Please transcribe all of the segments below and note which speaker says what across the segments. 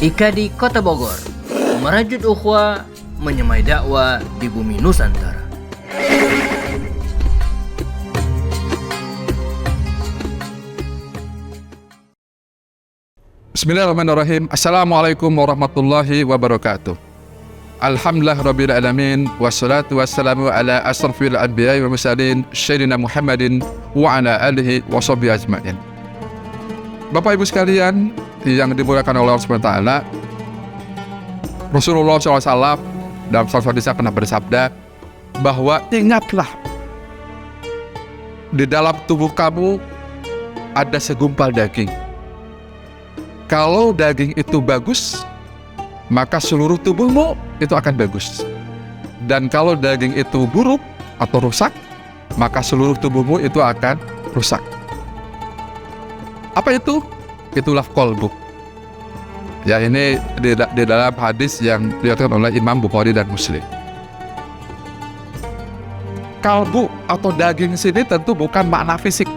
Speaker 1: IKA di Kota Bogor, merajut ukhuwah, menyemai dakwah di bumi Nusantara.
Speaker 2: Bismillahirrahmanirrahim. Assalamualaikum warahmatullahi wabarakatuh. Alhamdulillah rabbil alamin, wassalatu wassalamu ala asrafil anbiya'i wal mursalin sayyidina Muhammadin wa ala alihi wa sahbihi ajma'in. Bapak Ibu sekalian yang dimuliakan oleh Allah SWT, Rasulullah SAW dalam salah satu hadisnya pernah bersabda bahwa ingatlah, di dalam tubuh kamu ada segumpal daging. Kalau daging itu bagus, maka seluruh tubuhmu itu akan bagus. Dan kalau daging itu buruk atau rusak, maka seluruh tubuhmu itu akan rusak. Apa itu? Itulah qalbu. Ya, ini di dalam hadis yang diriwayatkan oleh Imam Bukhari dan Muslim. Kalbu atau daging sini tentu bukan makna fisik.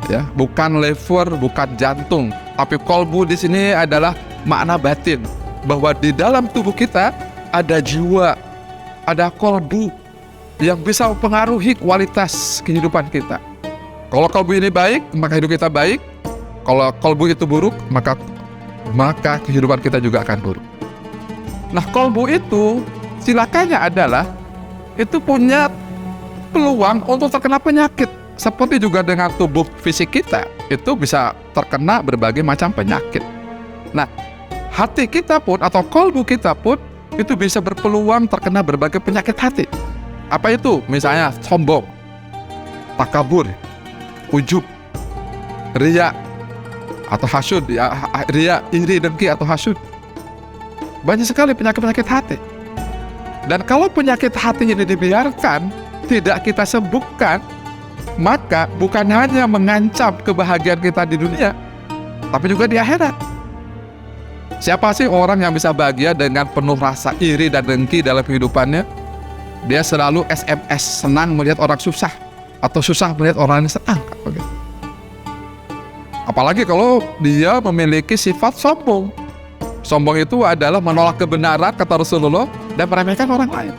Speaker 2: Ya, bukan liver, bukan jantung, tapi qalbu di sini adalah makna batin, bahwa di dalam tubuh kita ada jiwa, ada qalbu yang bisa mempengaruhi kualitas kehidupan kita. Kalau qalbu ini baik, maka hidup kita baik. Kalau qalbu itu buruk, maka kehidupan kita juga akan buruk. Nah, qalbu itu silakannya adalah itu punya peluang untuk terkena penyakit. Seperti juga dengan tubuh fisik kita, itu bisa terkena berbagai macam penyakit. Nah, hati kita pun atau qalbu kita pun itu bisa berpeluang terkena berbagai penyakit hati. Apa itu? Misalnya sombong, takabur, ujub, riya atau hasud, ya, riya, iri, dengki atau hasud. Banyak sekali penyakit-penyakit hati. Dan kalau penyakit hati ini dibiarkan, tidak kita sembuhkan, maka bukan hanya mengancam kebahagiaan kita di dunia, tapi juga di akhirat. Siapa sih orang yang bisa bahagia dengan penuh rasa iri dan dengki dalam kehidupannya? Dia selalu SMS, senang melihat orang susah, atau susah melihat orang yang senang. Apalagi kalau dia memiliki sifat sombong. Sombong itu adalah menolak kebenaran, kata Rasulullah, dan meremehkan orang lain.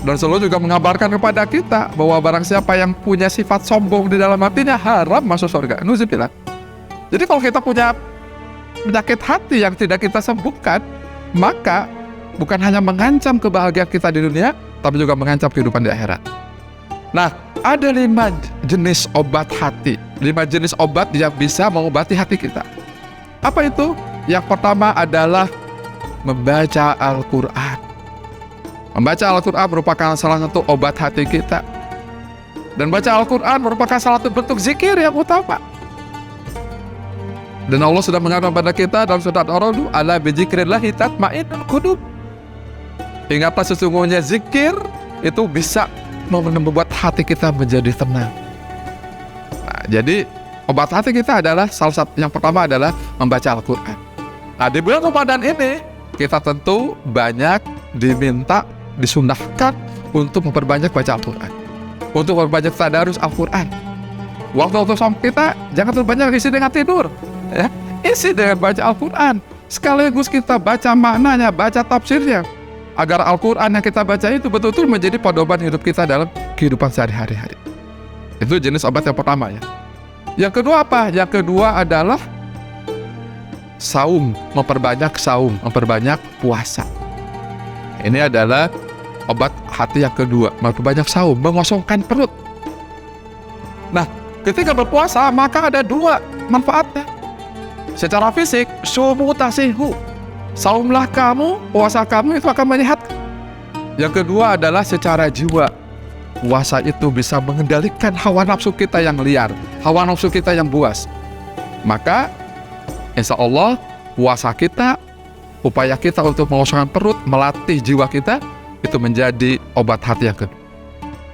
Speaker 2: Dan Rasulullah juga mengabarkan kepada kita bahwa barang siapa yang punya sifat sombong di dalam hatinya, haram masuk surga. Nuzubillah. Jadi kalau kita punya penyakit hati yang tidak kita sembuhkan, maka bukan hanya mengancam kebahagiaan kita di dunia, tapi juga mengancam kehidupan di akhirat. Nah, ada 5 jenis obat hati, 5 jenis obat yang bisa mengobati hati kita. Apa itu? Yang pertama adalah membaca Al-Quran. Membaca Al-Quran merupakan salah satu obat hati kita. Dan baca Al-Quran merupakan salah satu bentuk zikir yang utama. Dan Allah sudah mengatakan kepada kita dalam surat Ar-Ra'd, ala bizikrillahi tatma'innul qulub. Ingatlah, sesungguhnya zikir itu bisa membuat hati kita menjadi tenang. Nah, jadi obat hati kita adalah salah satu, yang pertama adalah membaca Al-Quran. Nah, di bulan Ramadan ini kita tentu banyak diminta, disunahkan untuk memperbanyak baca Al-Quran, untuk memperbanyak tadarus Al-Quran. Waktu saum kita jangan terlalu banyak isi dengan tidur, ya. Isi dengan baca Al-Quran, sekaligus kita baca maknanya, baca tafsirnya, agar Al-Quran yang kita baca itu betul-betul menjadi pedoman hidup kita dalam kehidupan sehari-hari. Itu jenis obat yang pertama, ya. Yang kedua apa? Yang kedua adalah saum, memperbanyak puasa. Ini adalah obat hati yang kedua, memperbanyak saum, mengosongkan perut. Nah, ketika berpuasa maka ada 2 manfaatnya. Secara fisik, sumu tasihu, saumlah kamu, puasa kamu itu akan menyehatkan. Yang kedua adalah secara jiwa. Puasa itu bisa mengendalikan hawa nafsu kita yang liar, hawa nafsu kita yang buas. Maka insya Allah puasa kita, upaya kita untuk mengosongkan perut, melatih jiwa kita, itu menjadi obat hati yang kedua.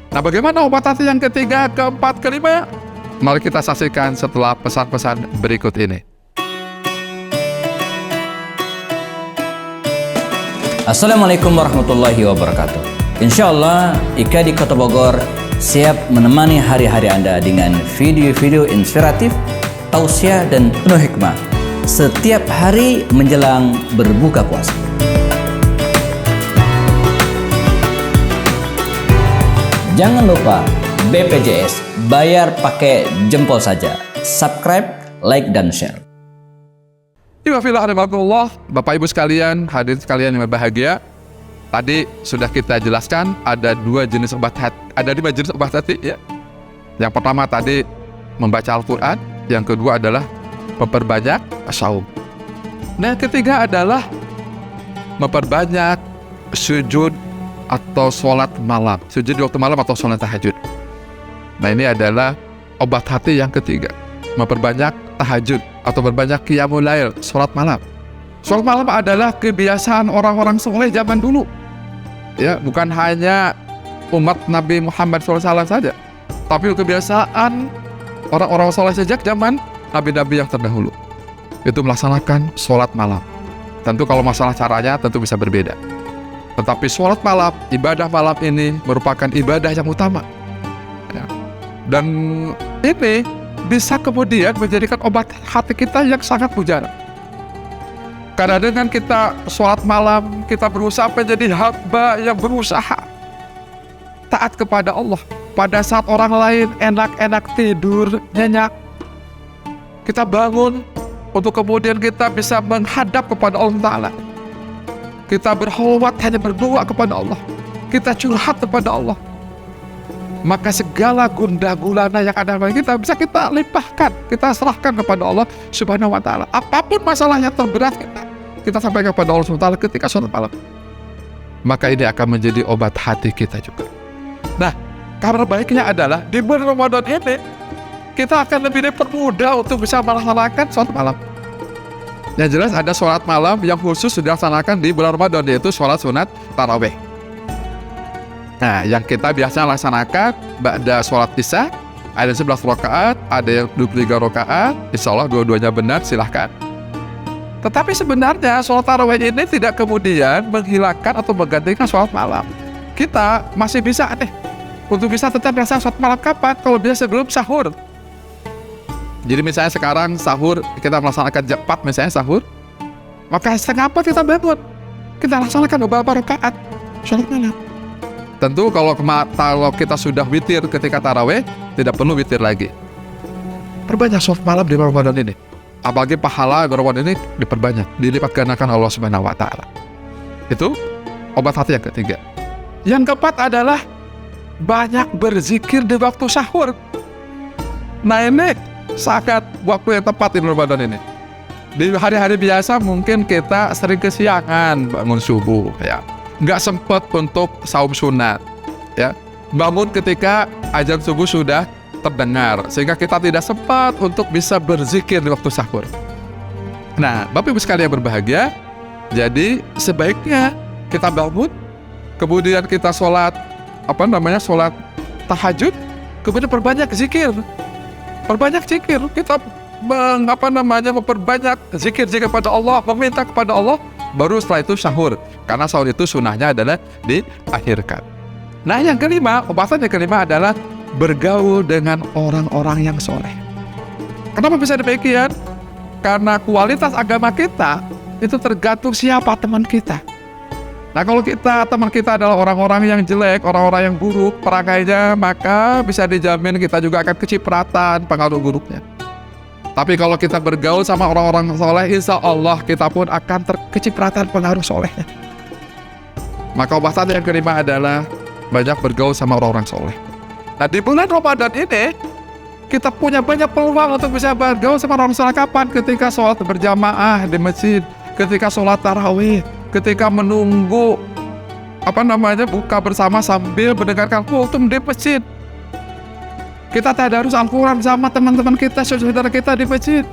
Speaker 2: Nah, bagaimana obat hati yang ketiga, keempat, kelima? Mari kita saksikan setelah pesan-pesan berikut ini.
Speaker 3: Assalamualaikum warahmatullahi wabarakatuh. Insyaallah IKA di Kota Bogor siap menemani hari-hari Anda dengan video-video inspiratif, tausiah dan penuh hikmah setiap hari menjelang berbuka puasa. Jangan lupa BPJS, bayar pakai jempol saja. Subscribe, like, dan share.
Speaker 2: Bapak Ibu sekalian, hadirin sekalian yang berbahagia. Tadi sudah kita jelaskan ada 5 jenis obat hati ya. Yang pertama tadi membaca Al-Quran, yang kedua adalah memperbanyak saum. Nah, yang ketiga adalah memperbanyak sujud atau sholat malam, sujud di waktu malam atau sholat tahajud. Nah, ini adalah obat hati yang ketiga, memperbanyak tahajud atau berbanyak qiyamul lail, sholat malam. Sholat malam adalah kebiasaan orang-orang soleh zaman dulu. Ya, bukan hanya umat Nabi Muhammad SAW saja, tapi kebiasaan orang-orang soleh sejak zaman nabi-nabi yang terdahulu. Itu melaksanakan sholat malam. Tentu kalau masalah caranya tentu bisa berbeda. Tetapi sholat malam, ibadah malam ini merupakan ibadah yang utama. Ya. Dan ini bisa kemudian menjadikan obat hati kita yang sangat mujara. Karena dengan kita sholat malam, kita berusaha menjadi hamba yang berusaha taat kepada Allah. Pada saat orang lain enak-enak tidur, nyenyak, kita bangun untuk kemudian kita bisa menghadap kepada Allah Ta'ala. Kita berholwat hanya berdoa kepada Allah. Kita curhat kepada Allah. Maka segala gundah gulana yang ada pada kita bisa kita limpahkan, kita serahkan kepada Allah Subhanahu wa Ta'ala. Apapun masalah yang terberat kita sampaikan kepada Allah Subhanahu wa Ta'ala ketika sholat malam. Maka ini akan menjadi obat hati kita juga. Nah, kabar baiknya adalah di bulan Ramadan ini kita akan lebih dipermudah untuk bisa melaksanakan sholat malam. Yang jelas ada sholat malam yang khusus sudah dilaksanakan di bulan Ramadan, yaitu sholat sunat tarawih. Nah, yang kita biasa laksanakan ba'da sholat isya, ada 11 rakaat, ada yang 23 rakaat, insya Allah dua-duanya benar, silahkan. Tetapi sebenarnya sholat tarawih ini tidak kemudian menghilangkan atau menggantikan sholat malam. Kita masih bisa untuk bisa tetap melaksanakan sholat malam kapan? Kalau bisa sebelum sahur. Jadi misalnya sekarang sahur, kita melaksanakan jam 4 misalnya sahur, maka setengah 4 kita bangun, kita laksanakan beberapa rakaat sholat malam. Tentu kalau kita sudah witir ketika tarawih, tidak perlu witir lagi. Perbanyak sholat malam di Ramadan ini. Apalagi pahala Ramadan ini diperbanyak, dilipat gandakan Allah Subhanahu wa Ta'ala. Itu obat hati yang ketiga. Yang keempat adalah banyak berzikir di waktu sahur. Nah, ini sangat waktu yang tepat di Ramadan ini. Di hari-hari biasa mungkin kita sering kesiangan bangun subuh, ya. Nggak sempat untuk saum sunat, ya. Bangun ketika azan subuh sudah terdengar, sehingga kita tidak sempat untuk bisa berzikir di waktu sahur. Nah, Bapak Ibu sekalian yang berbahagia, jadi sebaiknya kita bangun, kemudian kita sholat tahajud, kemudian perbanyak zikir, kita memperbanyak zikir kepada Allah, meminta kepada Allah. Baru setelah itu sahur, karena sahur itu sunnahnya adalah diakhirkan. Nah, yang kelima, obatan yang kelima adalah bergaul dengan orang-orang yang soleh. Kenapa bisa demikian? Karena kualitas agama kita itu tergantung siapa teman kita. Nah, kalau teman kita adalah orang-orang yang jelek, orang-orang yang buruk perangainya, maka bisa dijamin kita juga akan kecipratan pengaruh buruknya. Tapi kalau kita bergaul sama orang-orang soleh, insya Allah kita pun akan terkecipratan pengaruh solehnya. Maka obatan yang kelima adalah banyak bergaul sama orang-orang soleh. Nah, di bulan Ramadan ini kita punya banyak peluang untuk bisa bergaul sama orang soleh. Kapan? Ketika sholat berjamaah di masjid, ketika sholat tarawih, ketika menunggu buka bersama sambil mendengarkan khutbah di masjid. Kita tadarus Al-Quran sama teman-teman kita, saudara kita di masjid.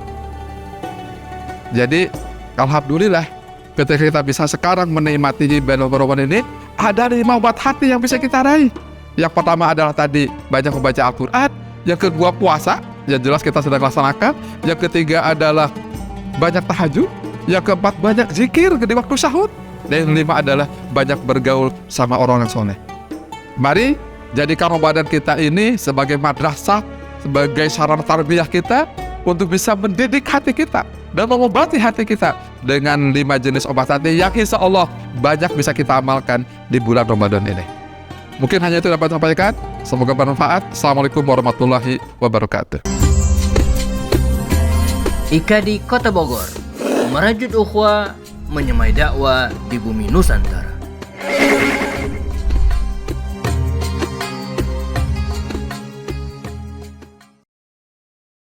Speaker 2: Jadi, alhamdulillah, ketika kita bisa sekarang menikmati bulan Ramadan ini, ada 5 obat hati yang bisa kita raih. Yang pertama adalah tadi banyak membaca Al-Quran, yang kedua puasa, yang jelas kita sedang laksanakan, yang ketiga adalah banyak tahajud, yang keempat banyak zikir di waktu sahur, dan yang kelima adalah banyak bergaul sama orang yang soleh. Mari jadikan Ramadan kita ini sebagai madrasah, sebagai sarana tarbiyah kita, untuk bisa mendidik hati kita dan mengobati hati kita dengan 5 jenis obat hati yang insya Allah banyak bisa kita amalkan di bulan Ramadan ini. Mungkin hanya itu dapat saya sampaikan. Semoga bermanfaat. Assalamualaikum warahmatullahi wabarakatuh.
Speaker 1: IKADI Kota Bogor merajut ukhuwah, menyemai dakwah di bumi Nusantara.